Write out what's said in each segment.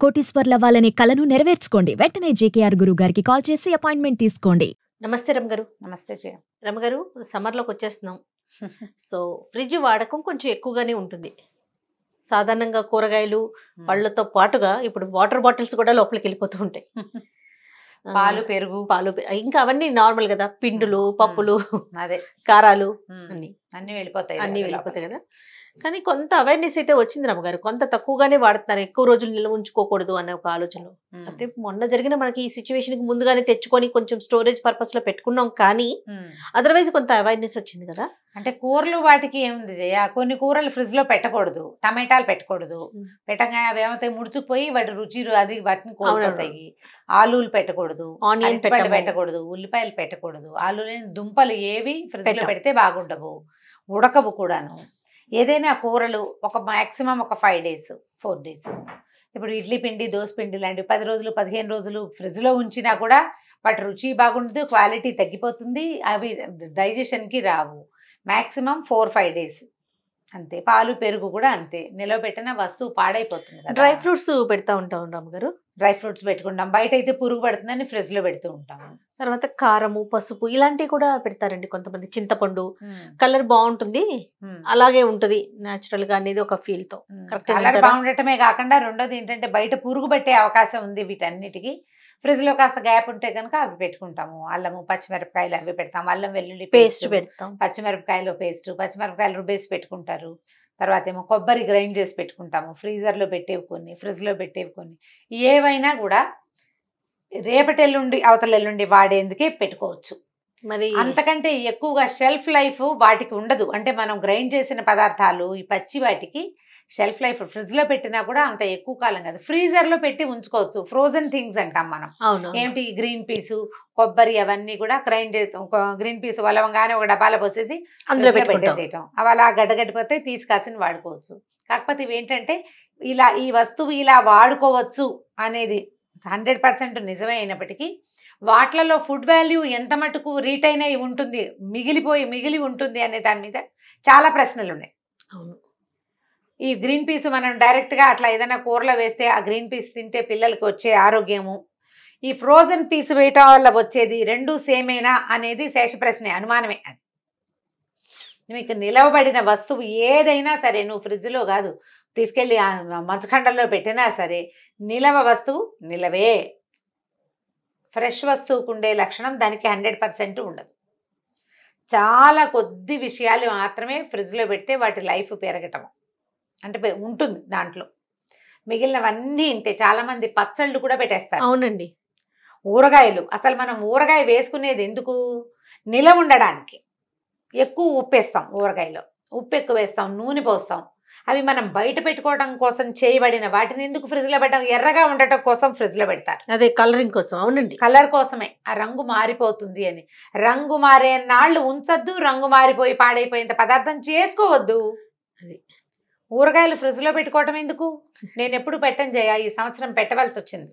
కోటీశ్వర్లవ్వాలనే కలను నెరవేర్చుకోండి. వెంటనే జేకేఆర్ గురువు గారికి కాల్ చేసి అపాయింట్మెంట్ తీసుకోండి. నమస్తే రమగారు. నమస్తే జయ. రమగారు, సమ్మర్లోకి వచ్చేస్తున్నాం. సో ఫ్రిడ్జ్ వాడకం కొంచెం ఎక్కువగానే ఉంటుంది. సాధారణంగా కూరగాయలు పళ్ళతో పాటుగా ఇప్పుడు వాటర్ బాటిల్స్ కూడా లోపలికి వెళ్ళిపోతూ ఉంటాయి. పాలు, పెరుగు, ఇంకా అవన్నీ నార్మల్ కదా, పిండులు, పప్పులు, అదే కారాలు అన్ని వెళ్ళిపోతాయి కదా. కానీ కొంత అవేర్నెస్ అయితే వచ్చింది రమ్మగారు. కొంత తక్కువగానే వాడుతున్నారు, ఎక్కువ రోజులు నిల్వ ఉంచుకోకూడదు అనే ఒక ఆలోచన. అయితే మొన్న జరిగిన మనకి ఈ సిచ్యువేషన్ కి ముందుగానే తెచ్చుకొని కొంచెం స్టోరేజ్ పర్పస్ లో పెట్టుకున్నాం, కానీ అదర్వైజ్ కొంత అవేర్నెస్ వచ్చింది కదా. అంటే కూరలు వాటికి ఏముంది జయ, కొన్ని కూరలు ఫ్రిడ్జ్ లో పెట్టకూడదు. టమాటాలు పెట్టకూడదు, పెట్టగానే అవి ఏమవుతాయి, ముడుచుకుపోయి వాటి రుచి అది వాటిని కోల్పోతాయి. ఆలూలు పెట్టకూడదు, ఆనియన్ పెట్టకూడదు, ఉల్లిపాయలు పెట్టకూడదు. ఆలూలు దుంపలు ఏవి ఫ్రిడ్జ్ లో పెడితే బాగుండవు, ఉడకవు కూడాను. ఏదైనా కూరలు ఒక మాక్సిమం ఒక 5 days 4 days. ఇప్పుడు ఇడ్లీ పిండి, దోశ పిండి లాంటివి 10 రోజులు 15 రోజులు ఫ్రిడ్జ్లో ఉంచినా కూడా వాటి రుచి బాగుండదు, క్వాలిటీ తగ్గిపోతుంది, అవి డైజెషన్కి రావు. మ్యాక్సిమం 4-5 days అంతే. పాలు, పెరుగు కూడా అంతే, నిలవబెట్టిన వస్తువు పాడైపోతుంది. డ్రై ఫ్రూట్స్ పెడతా ఉంటాం రామగారు. డ్రై ఫ్రూట్స్ పెట్టుకుంటాం, బయట అయితే పురుగు పడుతుందని ఫ్రిడ్జ్లో పెడుతూ ఉంటాము. తర్వాత కారము, పసుపు ఇలాంటివి కూడా పెడతారండి కొంతమంది. చింతపండు కలర్ బాగుంటుంది, అలాగే ఉంటది న్యాచురల్ గా అనేది ఒక ఫీల్ తో. కలర్ బాగుండటమే కాకుండా రెండోది ఏంటంటే బయట పురుగు పట్టే అవకాశం ఉంది వీటన్నిటికీ. ఫ్రిడ్జ్ లో కాస్త గ్యాప్ ఉంటే కనుక అవి పెట్టుకుంటాము. అల్లము, పచ్చిమిరపకాయలు అవి పెడతాము, అల్లం వెల్లుల్లి పేస్ట్ పెడతాం, పచ్చిమిరపకాయలు పేస్ట్, పచ్చిమిరపకాయలు రుబ్బేసి పెట్టుకుంటారు. తర్వాత ఏమో కొబ్బరి గ్రైండ్ చేసి పెట్టుకుంటాము. ఫ్రీజర్లో పెట్టేవి కొన్ని, ఫ్రిడ్జ్లో పెట్టేవి కొన్ని. ఏవైనా కూడా రేపటి ఎల్లుండి అవతల ఎల్లుండి వాడేందుకే పెట్టుకోవచ్చు. మరి అంతకంటే ఎక్కువగా షెల్ఫ్ లైఫ్ వాటికి ఉండదు. అంటే మనం గ్రైండ్ చేసిన పదార్థాలు ఈ పచ్చి వాటికి షెల్ఫ్ లైఫ్ ఫ్రిడ్జ్ లో పెట్టినా కూడా అంత ఎక్కువ కాలం కాదు. ఫ్రీజర్ లో పెట్టి ఉంచుకోవచ్చు. ఫ్రోజన్ థింగ్స్ అంటాం మనం. ఏమిటి, గ్రీన్ పీసు, కొబ్బరి అవన్నీ కూడా గ్రైండ్ చేస్తాం. గ్రీన్ పీస్ వలవంగానే ఒక డబ్బాలో పోసేసి అందులో పెట్టేసేయటం, అవి అలా గడ్డగడ్డిపోతే తీసుకాసిన వాడుకోవచ్చు. కాకపోతే ఇవేంటంటే ఇలా ఈ వస్తువు ఇలా వాడుకోవచ్చు అనేది 100% నిజమే అయినప్పటికీ వాటిలలో ఫుడ్ వాల్యూ ఎంత మటుకు రీటైన్ అయి ఉంటుంది, మిగిలి ఉంటుంది అనే దాని మీద చాలా ప్రశ్నలు ఉన్నాయి. అవును. ఈ గ్రీన్ పీస్ మనం డైరెక్ట్గా అట్లా ఏదైనా కూరలో వేస్తే ఆ గ్రీన్ పీస్ తింటే పిల్లలకి వచ్చే ఆరోగ్యము, ఈ ఫ్రోజన్ పీస్ వేయటం వల్ల వచ్చేది రెండు సేమేనా అనేది శేష ప్రశ్నే, అనుమానమే. అది మీకు నిలవబడిన వస్తువు ఏదైనా సరే, నువ్వు ఫ్రిడ్జ్లో కాదు తీసుకెళ్ళి మంచుఖండంలో పెట్టినా సరే, నిలవ వస్తువు నిలవే. ఫ్రెష్ వస్తువుకు ఉండే లక్షణం దానికి 100% ఉండదు. చాలా కొద్ది విషయాలు మాత్రమే ఫ్రిడ్జ్లో పెడితే వాటి లైఫ్ పెరగటం అంటే ఉంటుంది దాంట్లో. మిగిలినవన్నీ ఇంతే. చాలామంది పచ్చళ్ళు కూడా పెట్టేస్తారు. అవునండి. ఊరగాయలు అసలు మనం ఊరగాయ వేసుకునేది ఎందుకు, నిలవ ఉండడానికి. ఎక్కువ ఉప్పు వేస్తాం ఊరగాయలో, ఉప్పు ఎక్కువ వేస్తాం, నూనె పోస్తాం. అవి మనం బయట పెట్టుకోవడం కోసం చేయబడిన వాటిని ఎందుకు ఫ్రిడ్జ్లో పెట్టడం, ఎర్రగా ఉండటం కోసం ఫ్రిడ్జ్లో పెడతారు. అదే కలరింగ్ కోసం. అవునండి, కలర్ కోసమే. ఆ రంగు మారిపోతుంది అని. రంగు మారే నాళ్ళు ఉంచద్దు, రంగు మారిపోయి పాడైపోయేంత పదార్థం చేసుకోవద్దు. అది ఊరగాయలు ఫ్రిడ్జ్లో పెట్టుకోవటం ఎందుకు? నేను ఎప్పుడు పెట్టను జయ, ఈ సంవత్సరం పెట్టవలసి వచ్చింది.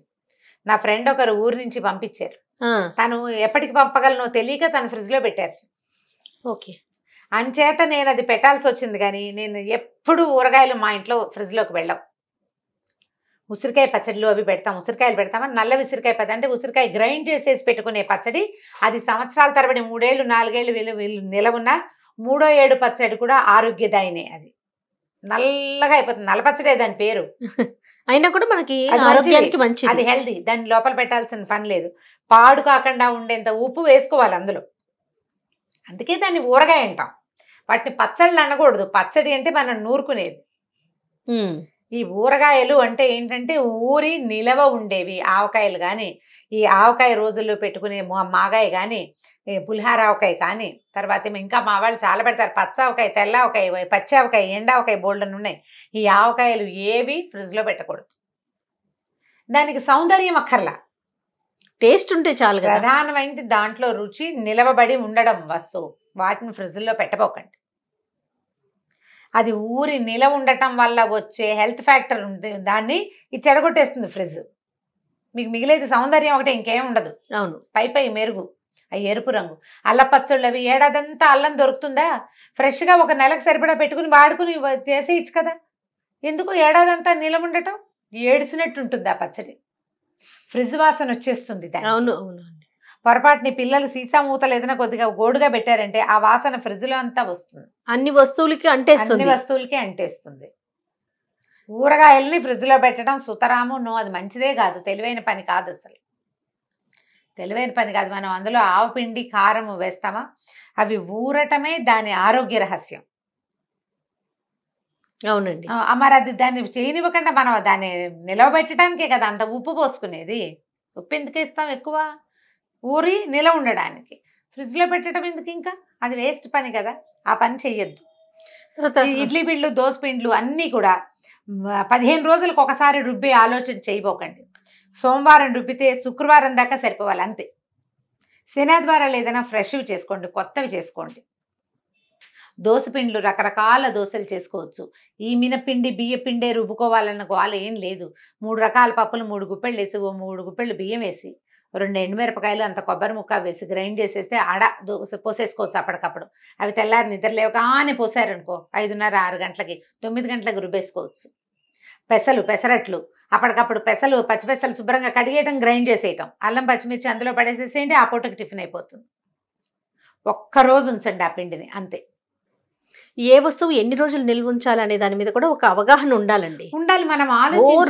నా ఫ్రెండ్ ఒకరు ఊరు నుంచి పంపించారు. తను ఎప్పటికి పంపగలనో తెలియక తను ఫ్రిడ్జ్లో పెట్టారు. ఓకే, అంచేత నేను అది పెట్టాల్సి వచ్చింది. కానీ నేను ఎప్పుడు ఊరగాయలు మా ఇంట్లో ఫ్రిడ్జ్లోకి వెళ్ళాం. ఉసిరికాయ పచ్చడిలు అవి పెడతాం, ఉసిరికాయలు పెడతామని. నల్ల ఉసిరికాయ పచ్చడి అంటే ఉసిరికాయ గ్రైండ్ చేసేసి పెట్టుకునే పచ్చడి. అది సంవత్సరాల తరబడి 3 ఏళ్ళు 4 ఏళ్ళు నిలవున్న 3వ ఏడు పచ్చడి కూడా ఆరోగ్యదాయినే. అది నల్లగా అయిపోతుంది, నల్ల పచ్చడే దాని పేరు. అయినా కూడా మనకి ఆరోగ్యానికి మంచిది, అది హెల్దీ. దాన్ని లోపల పెట్టాల్సిన పని లేదు. పాడు కాకుండా ఉండేంత ఉప్పు వేసుకోవాలి అందులో. అందుకే దాన్ని ఊరగాయ అంటాం. వాటిని పచ్చళ్ళు అనకూడదు. పచ్చడి అంటే మనం నూరుకునేది. ఈ ఊరగాయలు అంటే ఏంటంటే ఊరి నిలవ ఉండేవి. ఆవకాయలు కానీ, ఈ ఆవకాయ రోజుల్లో పెట్టుకునే మాగాయ కానీ, పులిహార ఆవకాయ కానీ, తర్వాత ఇంకా మా వాళ్ళు చాలా పెడతారు. పచ్చ ఆవకాయ, తెల్ల ఆవకాయ, పచ్చి ఆవకాయ, ఎండావకాయ బోల్డన్ ఉన్నాయి. ఈ ఆవకాయలు ఏవి ఫ్రిడ్జ్లో పెట్టకూడదు. దానికి సౌందర్యం అక్కర్లా, టేస్ట్ ఉంటే చాలు. ప్రధానమైనది దాంట్లో రుచి నిలవబడి ఉండడం వస్తువు. వాటిని ఫ్రిడ్జ్లో పెట్టబోకండి. అది ఊరి నిలవ ఉండటం వల్ల వచ్చే హెల్త్ ఫ్యాక్టర్ ఉంటుంది, దాన్ని ఇది చెడగొట్టేస్తుంది ఫ్రిడ్జ్. మీకు మిగిలేదు సౌందర్యం ఒకటే, ఇంకేం ఉండదు. అవును, పై మెరుగు. ఆ ఎరుపు రంగు అల్ల పచ్చళ్ళు అవి ఏడాదంతా అల్లం దొరుకుతుందా? ఫ్రెష్గా 1 నెలకు సరిపడా పెట్టుకుని వాడుకుని చేసేయచ్చు కదా. ఎందుకు ఏడాదంతా నిలవ ఉండటం? ఏడిసినట్టు ఉంటుంది ఆ పచ్చడి, ఫ్రిడ్జ్ వాసన వచ్చేస్తుంది దానికి. అవును అవును. పొరపాటుని పిల్లలు సీసా మూతలు ఏదైనా కొద్దిగా గోడుగా పెట్టారంటే ఆ వాసన ఫ్రిడ్జ్ లో అంతా వస్తుంది, అన్ని వస్తువులకి అన్ని అంటేస్తుంది. వస్తువులకి అంటేస్తుంది. ఊరగాయల్ని ఫ్రిడ్జ్ లో పెట్టడం సుతరాము నో, అది మంచిదే కాదు, తెలివైన పని కాదు, అసలు తెలివైన పని కాదు. మనం అందులో ఆవపిండి కారం వేస్తామా, అవి ఊరటమే దాని ఆరోగ్య రహస్యం. అవునండి. మరి అది దాన్ని చేయనివ్వకుండా మనం దాన్ని నిలవబెట్టడానికే కదా అంత ఉప్పు పోసుకునేది. ఉప్పు ఎందుకు ఇస్తాం ఎక్కువ, ఊరి నిలవ ఉండడానికి. ఫ్రిడ్జ్ లో పెట్టడం ఎందుకు, ఇంకా అది వేస్ట్ పని కదా, ఆ పని చెయ్యొద్దు. ఇడ్లీ పిండ్లు దోశ పిండ్లు అన్నీ కూడా 15 రోజులకు ఒకసారి రుబ్బే ఆలోచన చేయబోకండి. సోమవారం రుబ్బితే శుక్రవారం దాకా సరిపోవాలి అంతే. శనివారాలు ఏదైనా ఫ్రెష్వి చేసుకోండి, కొత్తవి చేసుకోండి. దోశ పిండ్లు రకరకాల దోశలు చేసుకోవచ్చు. ఈ మినపిండి బియ్య పిండే రుబ్బుకోవాలన్న గోల ఏం లేదు. 3 రకాల పప్పులు 3 గుప్పెళ్ళు వేసి, 3 గుప్పెళ్ళు బియ్యం వేసి, 2 ఎండుమిరపకాయలు అంత కొబ్బరి ముక్క వేసి గ్రైండ్ చేసేస్తే ఆడ దోశ పోసేసుకోవచ్చు అప్పటికప్పుడు. అవి తెల్లారి నిద్ర లేవగానే పోసారనుకో 5:30 6 గంటలకి 9 గంటలకు రుబ్బేసుకోవచ్చు. పెసరట్లు అప్పటికప్పుడు పచ్చిపెసలు శుభ్రంగా కడిగేయటం, గ్రైండ్ చేసేయటం, అల్లం పచ్చిమిర్చి అందులో పడేసేసేయండి, ఆ పూటకి టిఫిన్ అయిపోతుంది. ఒక్కరోజు ఉంచండి ఆ పిండిని అంతే. ఏ వస్తువు ఎన్ని రోజులు నిల్వ ఉంచాలనే దాని మీద కూడా ఒక అవగాహన ఉండాలండి. ఉండాలి, మనం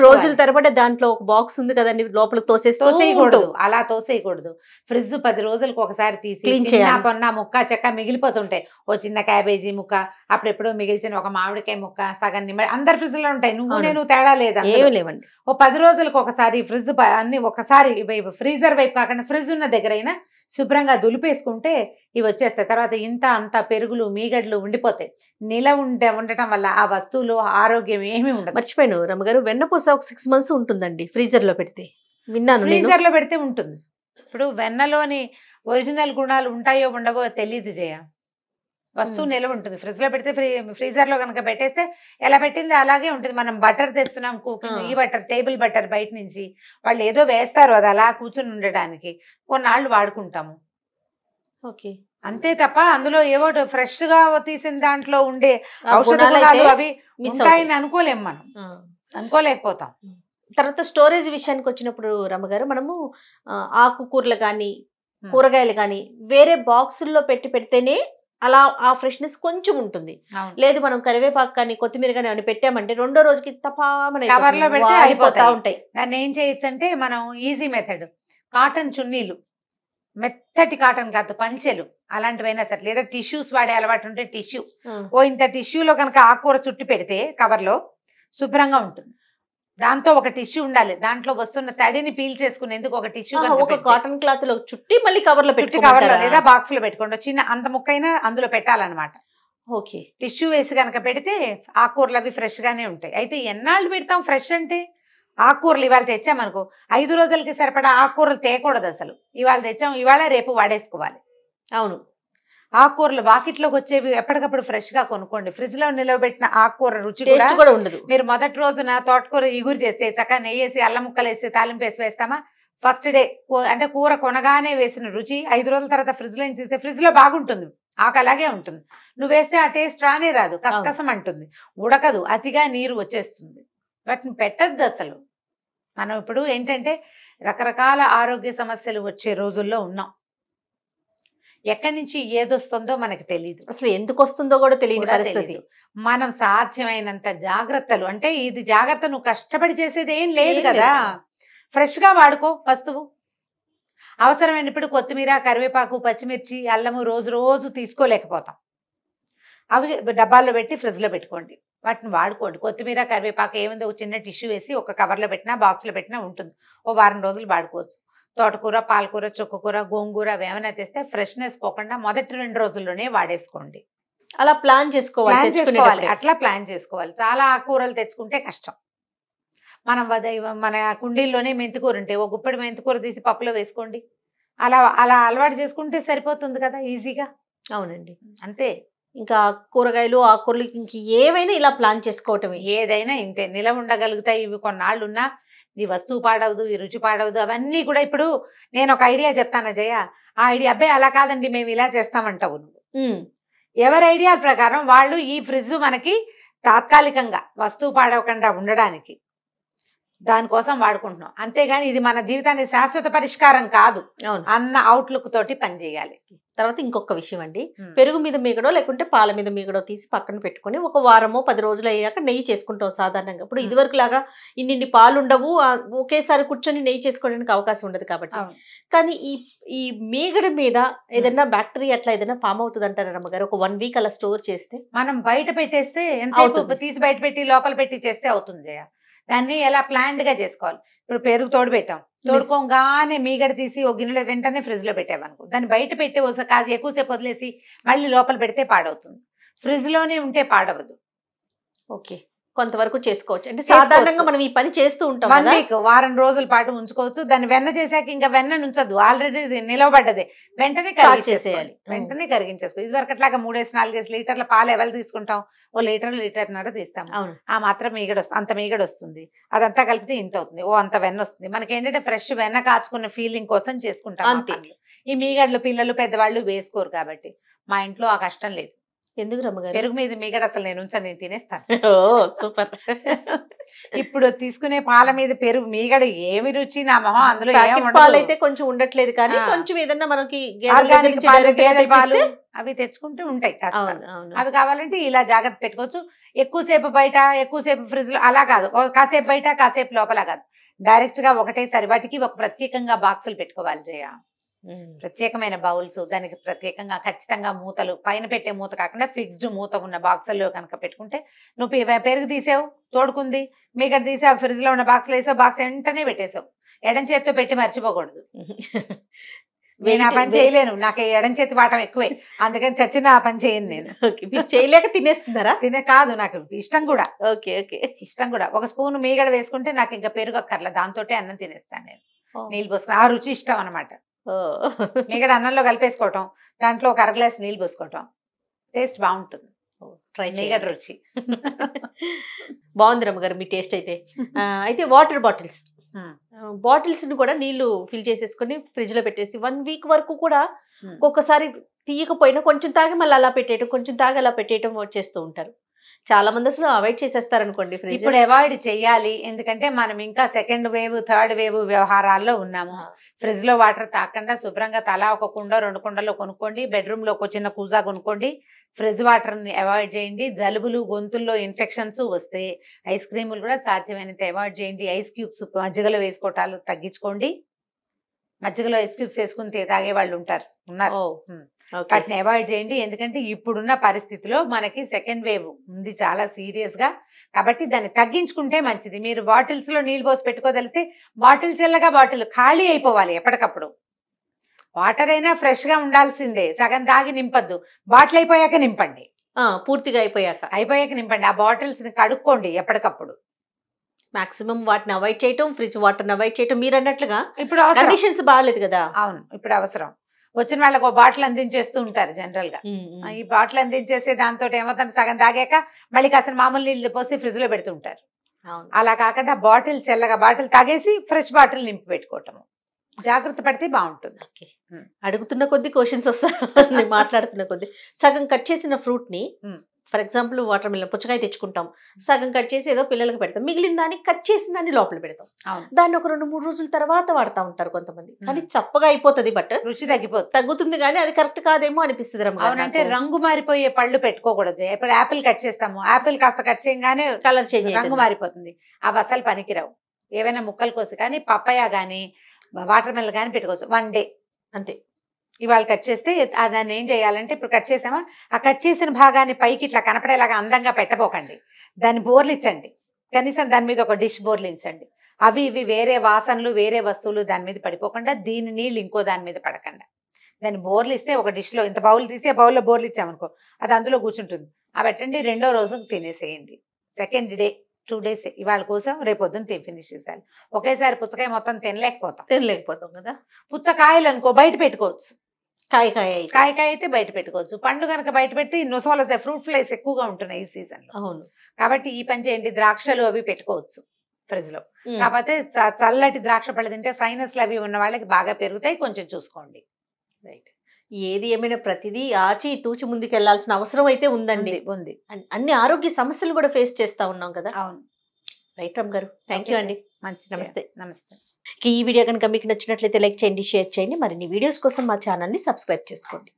రోజుల తరబడి దాంట్లో ఒక బాక్స్ ఉంది కదండి, లోపల తోసేయకూడదు, అలా తోసేయకూడదు. ఫ్రిడ్జ్ 10 రోజులకు ఒకసారి తీసి క్లీన్ చిన్న చేయాలి. పొన్న ముక్క చెక్క మిగిలిపోతుంటాయి. ఓ చిన్న క్యాబేజీ ముక్క, అప్పుడెప్పుడో మిగిల్చిన ఒక మామిడికాయ ముక్క, సగం నిమ్మ, అందరి ఫ్రిడ్జ్ లో ఉంటాయి. నేను తేడా లేదా, ఏమి లేవండి. ఓ 10 రోజులకు ఒకసారి ఫ్రిడ్జ్ అన్ని ఒకసారి ఫ్రీజర్ వైపు కాకుండా ఫ్రిడ్జ్ ఉన్న దగ్గరైనా శుభ్రంగా దులిపేసుకుంటే ఇవి వచ్చేస్తాయి. తర్వాత ఇంత అంత పెరుగులు మీగడ్లు ఉండిపోతాయి. ఉండటం వల్ల ఆ వస్తువులు ఆరోగ్యం ఏమీ ఉండదు. మర్చిపోయాను రమ్మగారు, వెన్నపూస ఒక 6 months ఉంటుందండి ఫ్రీజర్ లో పెడితే, విన్నాను. ఫ్రీజర్ లో పెడితే ఉంటుంది. ఇప్పుడు వెన్నలోని ఒరిజినల్ గుణాలు ఉంటాయో ఉండవో తెలియదు జయ. వస్తువు నిలవ ఉంటుంది. ఫ్రిడ్జ్ లో పెడితే ఫ్రీజర్ లో కనుక పెట్టేస్తే ఎలా పెట్టింది అలాగే ఉంటుంది. మనం బటర్ తెస్తున్నాం, కుకింగ్ ఈ బటర్, టేబుల్ బటర్ బయట నుంచి వాళ్ళు ఏదో వేస్తారు, అది అలా కూర్చుని ఉండడానికి కొన్నాళ్ళు వాడుకుంటాము. ఓకే, అంతే తప్ప అందులో ఏవో ఫ్రెష్ గా తీసిన దాంట్లో ఉండే ఔషధాలు అవి ఉంటాయని అనుకోలేము, మనం అనుకోలేకపోతాం. తర్వాత స్టోరేజ్ విషయానికి వచ్చినప్పుడు రమ్మగారు, మనము ఆకుకూరలు కానీ కూరగాయలు కానీ వేరే బాక్సుల్లో పెడితేనే అలా ఆ ఫ్రెష్నెస్ కొంచెం ఉంటుంది. లేదు మనం కరివేపాకు కానీ కొత్తిమీర కానీ అని పెట్టామంటే 2వ రోజుకి కవర్ లో పెడితే అయిపోతా ఉంటాయి. దాన్ని ఏం చేయొచ్చు అంటే, మనం ఈజీ మెథడ్, కాటన్ చున్నీలు, మెత్తటి కాటన్ కాదు పంచెలు అలాంటివైనా సరే, లేదా టిష్యూస్ వాడే అలవాటు ఉంటే టిష్యూ, ఇంత టిష్యూలో కనుక ఆకుకూర చుట్టి పెడితే కవర్లో శుభ్రంగా ఉంటుంది. దాంతో ఒక టిష్యూ ఉండాలి, దాంట్లో వస్తున్న తడిని పీల్ చేసుకునేందుకు ఒక టిష్యూ, ఒక కాటన్ క్లాత్ లో చుట్టి మళ్ళీ కవర్ లో పెట్టి కవర్లో లేదా బాక్స్ లో పెట్టుకోండి. చిన్న అంత ముక్కైనా అందులో పెట్టాలన్నమాట. ఓకే, టిష్యూ వేసి కనుక పెడితే ఆకుకూరలు అవి ఫ్రెష్ గానే ఉంటాయి. అయితే ఎన్నాళ్ళు పెడతాం ఫ్రెష్ అంటే, ఆకుకూరలు ఇవాళ తెచ్చామనుకో 5 రోజులకి సరిపడా ఆకుకూరలు తేకూడదు అసలు. ఇవాళ తెచ్చాం, ఇవాళ రేపు వాడేసుకోవాలి. అవును, ఆకుకూరలు వాకిట్లోకి వచ్చేవి ఎప్పటికప్పుడు ఫ్రెష్ గా కొనుక్కోండి. ఫ్రిడ్జ్ లో నిలవబెట్టిన ఆకుకూర రుచి కూడా ఉండదు. మీరు మొదటి రోజున తోటకూర ఇగురు చేస్తే చక్కగా నెయ్యేసి అల్లం ముక్కలు వేసి తాలింపు వేసి వేస్తామా, ఫస్ట్ డే అంటే కూర కొనగానే వేసిన రుచి 5 రోజుల తర్వాత ఫ్రిడ్జ్ లో చేస్తే ఫ్రిడ్జ్ లో బాగుంటుంది, ఆకు అలాగే ఉంటుంది. నువ్వు వేస్తే ఆ టేస్ట్ రానే రాదు, కసకసం అంటుంది, ఉడకదు, అతిగా నీరు వచ్చేస్తుంది. వాటిని పెట్టద్దు అసలు. మనం ఇప్పుడు ఏంటంటే రకరకాల ఆరోగ్య సమస్యలు వచ్చే రోజుల్లో ఉన్నాం. ఎక్కడి నుంచి ఏదొస్తుందో మనకు తెలియదు, అసలు ఎందుకు వస్తుందో కూడా తెలియని పరిస్థితి. మనం సాధ్యమైనంత జాగ్రత్తలు, అంటే ఇది జాగ్రత్త, నువ్వు కష్టపడి చేసేది ఏం లేదు కదా, ఫ్రెష్ గా వాడుకో వస్తువు. అవసరమైనప్పుడు కొత్తిమీర, కరివేపాకు, పచ్చిమిర్చి, అల్లము రోజు తీసుకోలేకపోతాం, అవి డబ్బాల్లో పెట్టి ఫ్రిడ్జ్ లో పెట్టుకోండి, వాటిని వాడుకోండి. కొత్తిమీర, కరివేపాకు ఏముంది, ఒక చిన్న టిష్యూ వేసి ఒక కవర్లో పెట్టినా బాక్స్లో పెట్టినా ఉంటుంది, ఓ వారం రోజులు వాడుకోవచ్చు. తోటకూర, పాలకూర, చుక్కకూర, గోంగూర ఏమైనా తెస్తే ఫ్రెష్నెస్ పోకుండా మొదటి 2 రోజుల్లోనే వాడేసుకోండి. అలా ప్లాన్ చేసుకోవాలి, అట్లా ప్లాన్ చేసుకోవాలి. చాలా ఆకుకూరలు తెచ్చుకుంటే కష్టం. మనం మన కుండీల్లోనే మెంతికూర ఉంటే ఒక గుప్పెడు మెంతికూర తీసి పప్పులో వేసుకోండి, అలా అలవాటు చేసుకుంటే సరిపోతుంది కదా ఈజీగా. అవునండి, అంతే. ఇంకా కూరగాయలు ఆకుకూరలు ఇంక ఏవైనా ఇలా ప్లాన్ చేసుకోవటమే. ఏదైనా ఇంతే, నిలవ ఉండగలుగుతాయి. ఇవి కొన్నాళ్ళు ఉన్నా ఈ వస్తువు పాడవదు, ఈ రుచి పాడవదు. అవన్నీ కూడా ఇప్పుడు నేను ఒక ఐడియా చెప్తాను జయ, ఆ ఐడియా అబ్బాయి అలా కాదండి మేము ఇలా చేస్తామంటావు నువ్వు. ఎవరి ఐడియా ప్రకారం వాళ్ళు ఈ ఫ్రిడ్జ్ మనకి తాత్కాలికంగా వస్తువు పాడవకుండా ఉండడానికి దానికోసం వాడుకుంటున్నాం, అంతేగాని ఇది మన జీవితానికి శాశ్వత పరిష్కారం కాదు అవును. అన్న అవుట్లుక్ తోటి పని చేయాలి. తర్వాత ఇంకొక విషయం అండి, పెరుగు మీద మీగడో లేకుంటే పాల మీద మీగడో తీసి పక్కన పెట్టుకొని ఒక వారమో 10 రోజులు అయ్యాక నెయ్యి చేసుకుంటాం సాధారణంగా. ఇప్పుడు ఇదివరకు లాగా ఇన్ని పాలు ఉండవు, ఒకేసారి కూర్చొని నెయ్యి చేసుకోవడానికి అవకాశం ఉండదు కాబట్టి. కానీ ఈ మీగడ మీద ఏదైనా బ్యాక్టీరియా అట్లా ఏదైనా ఫామ్ అవుతుంది అంటారా అమ్మగారు? ఒక 1 వీక్ అలా స్టోర్ చేస్తే మనం బయట పెట్టేస్తే ఎంత తీసి బయట పెట్టి లోపల పెట్టి చేస్తే అవుతుంది జయ. దాన్ని ఎలా ప్లాన్డ్ గా చేసుకోవాలి. ఇప్పుడు పెరుగు తోడు పెట్టాం, తోడుకోగానే మీగడ తీసి ఒక గిన్నెలో వెంటనే ఫ్రిడ్జ్ లో పెట్టామనుకో, దాన్ని బయట పెట్టి కాదు ఎక్కువసేపు వదిలేసి మళ్ళీ లోపల పెడితే పాడవుతుంది. ఫ్రిడ్జ్ లోనే ఉంటే పాడవదు. ఓకే, కొంతవరకు చేసుకోవచ్చు. అంటే సాధారణంగా మనం ఈ పని చేస్తూ ఉంటాం 1 వీక్ వారం రోజుల పాటు ఉంచుకోవచ్చు. దాన్ని వెన్న చేశాక ఇంకా వెన్న ఉంచదు, ఆల్రెడీ నిలవబడ్డదే, వెంటనే కరిగించేసేయాలి. వెంటనే కరిగించేసుకో. ఇది వరకు అట్లాగా 3-4 లీటర్ల పాలు ఎవరు తీసుకుంటాం? ఓ లీటర్న్నర తీస్తాం. ఆ మాత్రం మీగడ వస్తుంది, అంత మీగడ వస్తుంది. అదంతా కలిపితే ఇంత అవుతుంది, ఓ అంత వెన్న వస్తుంది. మనకి ఏంటంటే ఫ్రెష్ వెన్న కాచుకున్న ఫీలింగ్ కోసం చేసుకుంటాం అంతే. ఈ మీగడలు పిల్లలు పెద్దవాళ్ళు వేసుకోరు కాబట్టి మా ఇంట్లో ఆ కష్టం లేదు. ఎందుకు రమ్మగారు? పెరుగు మీద మీగడ అసలు నేను తినేస్తాను. సూపర్. ఇప్పుడు తీసుకునే పాల మీద పెరుగు మీగడ ఏమి రుచి నా మొహం. అందులో పాలు అయితే కొంచెం ఉండట్లేదు, కానీ కొంచెం ఏదన్నా మనకి పాలు అవి తెచ్చుకుంటూ ఉంటాయి. అవి కావాలంటే ఇలా జాగ్రత్త పెట్టుకోవచ్చు. ఎక్కువసేపు బయట ఎక్కువసేపు ఫ్రిడ్జ్ లో అలా కాదు, కాసేపు బయట కాసేపు లోపల కాదు, డైరెక్ట్ గా ఒకటేసారి. వాటికి ఒక ప్రత్యేకంగా బాక్సులు పెట్టుకోవాలి జయ, ప్రత్యేకమైన బౌల్స్, దానికి ప్రత్యేకంగా ఖచ్చితంగా మూతలు, పైన పెట్టే మూత కాకుండా ఫిక్స్డ్ మూత ఉన్న బాక్సుల్లో కనుక పెట్టుకుంటే, నువ్వు పెరుగు తీసావు తోడుకుంది, మీగడ తీసావు ఫ్రిడ్జ్ లో ఉన్న బాక్స్ వేసావు, బాక్స్ వెంటనే పెట్టేసావు. ఎడం చేతితో పెట్టి మర్చిపోకూడదు. నేను ఆ పని చేయలేను, నాకు ఎడం చేతి వాటం ఎక్కువే, అందుకని చచ్చిన ఆ పని చేయను నేను. చేయలేక తినేస్తున్నారా? కాదు, నాకు ఇష్టం కూడా. ఓకే ఓకే, ఇష్టం కూడా. ఒక స్పూన్ మీగడ వేసుకుంటే నాకు ఇంకా పెరుగు అక్కర్లా, దాంతో అన్నం తినేస్తాను నేను. నీళ్ళు పోసుకుని ఆ రుచి ఇష్టం అనమాట. మీగడ అన్నంలో కలిపేసుకోవటం, దాంట్లో ఒక 1 గ్లాస్ నీళ్ళు పోసుకోవటం, టేస్ట్ బాగుంటుంది. మీగడ రుచి బాగుంది రమ్మగారు మీ టేస్ట్ అయితే. అయితే వాటర్ బాటిల్స్ ను కూడా నీళ్లు ఫిల్ చేసేసుకుని ఫ్రిడ్జ్ లో పెట్టేసి 1 వీక్ వరకు కూడా ఒక్కొక్కసారి తీయకపోయినా కొంచెం తాగి మళ్ళీ అలా పెట్టేయటం, కొంచెం తాగి అలా పెట్టేయటం చేస్తూ ఉంటారు. చాలా మంది అసలు అవాయిడ్ చేసేస్తారు అనుకోండి ఫ్రిడ్జ్. ఇప్పుడు అవాయిడ్ చేయాలి, ఎందుకంటే మనం ఇంకా 2nd వేవ్ 3rd వేవ్ వ్యవహారాల్లో ఉన్నాము. ఫ్రిడ్జ్ లో వాటర్ తాకుండా శుభ్రంగా తలా ఒక కుండ 2 కుండలు కొనుక్కోండి, బెడ్రూమ్ లో ఒక చిన్న కూజా కొనుక్కోండి. ఫ్రిడ్జ్ వాటర్ ని అవాయిడ్ చేయండి. జలుబులు గొంతుల్లో ఇన్ఫెక్షన్స్ వస్తే ఐస్ క్రీములు కూడా సాధ్యమైనంత అవాయిడ్ చేయండి. ఐస్ క్యూబ్స్ మజ్జిగలో వేసుకోవటాలు తగ్గించుకోండి. మజ్జిగలో ఐస్ క్యూబ్స్ వేసుకుని తాగే వాళ్ళు ఉన్నారు, వాటిని అవాయిడ్ చేయండి. ఎందుకంటే ఇప్పుడున్న పరిస్థితిలో మనకి 2nd వేవ్ ఉంది చాలా సీరియస్ గా, కాబట్టి దాన్ని తగ్గించుకుంటే మంచిది. మీరు బాటిల్స్ లో నీళ్ళు పోసి పెట్టుకోదలిస్తే బాటిల్ చల్లగా బాటిల్ ఖాళీ అయిపోవాలి ఎప్పటికప్పుడు. వాటర్ అయినా ఫ్రెష్ గా ఉండాల్సిందే, సగం తాగి నింపద్దు, బాటిల్ అయిపోయాక నింపండి. పూర్తిగా అయిపోయాక నింపండి. ఆ బాటిల్స్ ని కడుక్కోండి ఎప్పటికప్పుడు. మాక్సిమం వాటిని అవాయిడ్ చేయటం, ఫ్రిడ్జ్ వాటర్ అవాయిడ్ చేయటం. మీరు అన్నట్లుగా ఇప్పుడు కండిషన్స్ బాగాలేదు కదా. అవును, ఇప్పుడు అవసరం. వచ్చిన వాళ్ళకి ఒక బాటిల్ అందించేస్తూ ఉంటారు జనరల్ గా. ఈ బాటిల్ అందించేసే దాంతో ఏమవుతుంది, సగం తాగాక మళ్ళీ కాసిన మామూలు నీళ్ళు పోసి ఫ్రిడ్జ్ లో పెడుతుంటారు. అలా కాకుండా బాటిల్ చల్లగా బాటిల్ తాగేసి ఫ్రెష్ బాటిల్ నింపి పెట్టుకోవటం, జాగ్రత్త పడితే బాగుంటుంది. అడుగుతున్న కొద్ది క్వశ్చన్స్ వస్తాయి, మాట్లాడుతున్న కొద్ది. సగం కట్ చేసిన ఫ్రూట్ ని, ఫర్ ఎగ్జాంపుల్ వాటర్ మిలన్ పుచ్చకాయ తెచ్చుకుంటాం, సగం కట్ చేసి ఏదో పిల్లలకి పెడతాం, మిగిలిన దాన్ని కట్ చేసిన దాన్ని లోపల పెడతాం. దాన్ని ఒక 2-3 రోజుల తర్వాత వాడుతూ ఉంటారు కొంతమంది. కానీ చప్పగా అయిపోతుంది, బట్ రుచి తగ్గుతుంది, కానీ అది కరెక్ట్ కాదేమో అనిపిస్తుంది. అవునంటే రంగు మారిపోయే పళ్ళు పెట్టుకోకూడదు. ఇప్పుడు యాపిల్ కట్ చేస్తాము, యాపిల్ కాస్త కట్ చేయగానే కలర్ చేంజ్, రంగు మారిపోతుంది. అవి అసలు పనికిరావు. ఏవైనా ముక్కలు కోసి కానీ పప్పాయ కానీ వాటర్ మిలన్ కానీ పెట్టుకోవచ్చు 1 డే అంతే. ఇవాళ కట్ చేస్తే దాన్ని ఏం చేయాలంటే, ఇప్పుడు కట్ చేసామా, ఆ కట్ చేసిన భాగాన్ని పైకి ఇట్లా కనపడేలాగా అందంగా పెట్టబోకండి, దాన్ని బోర్లించండి. కనీసం దాని మీద ఒక డిష్ బోర్లించండి. అవి ఇవి వేరే వాసనలు వేరే వస్తువులు దాని మీద పడిపోకుండా, దీని నీళ్ళు ఇంకో దాని మీద పడకుండా దాన్ని బోర్లిస్తే, ఒక డిష్ లో ఇంత బౌల్ తీసి ఆ బౌల్లో బోర్లు ఇచ్చామనుకో, అది అందులో కూర్చుంటుంది. అవి పెట్టండి, 2వ రోజుకు తినేసేయండి. 2nd డే 2 days ఇవాళ కోసం రేపు పొద్దున్న ఫినిష్ చేయాలి. ఒకేసారి పుచ్చకాయ మొత్తం తినలేకపోతాం కదా. పుచ్చకాయలు అనుకో బయట పెట్టుకోవచ్చు, కాయ అయితే బయట పెట్టుకోవచ్చు. పండు కనుక బయట పెడితే నొసవలు వస్తాయి, ఫ్రూట్ ఫ్లైస్ ఎక్కువగా ఉంటున్నాయి ఈ సీజన్ లో. అవును, కాబట్టి ఈ పని చేయండి. ద్రాక్షలు అవి పెట్టుకోవచ్చు ఫ్రిడ్జ్ లో, కాకపోతే చల్లటి ద్రాక్ష పళ్ళు తింటే సైనస్లు అవి ఉన్న వాళ్ళకి బాగా పెరుగుతాయి, కొంచెం చూసుకోండి. రైట్. ఏది ఏమైనా ప్రతిదీ ఆచి తూచి ముందుకు వెళ్లాల్సిన అవసరం అయితే ఉంది. అన్ని ఆరోగ్య సమస్యలు కూడా ఫేస్ చేస్తా ఉన్నాం కదా. అవును. రైట్ రమ్ గారు, థ్యాంక్ యూ అండి. మంచి నమస్తే. నమస్తే. ఈ వీడియో కనుక మీకు నచ్చినట్లయితే లైక్ చేయండి, షేర్ చేయండి. మరిన్ని వీడియోస్ కోసం మా ఛానల్ని సబ్స్క్రైబ్ చేసుకోండి.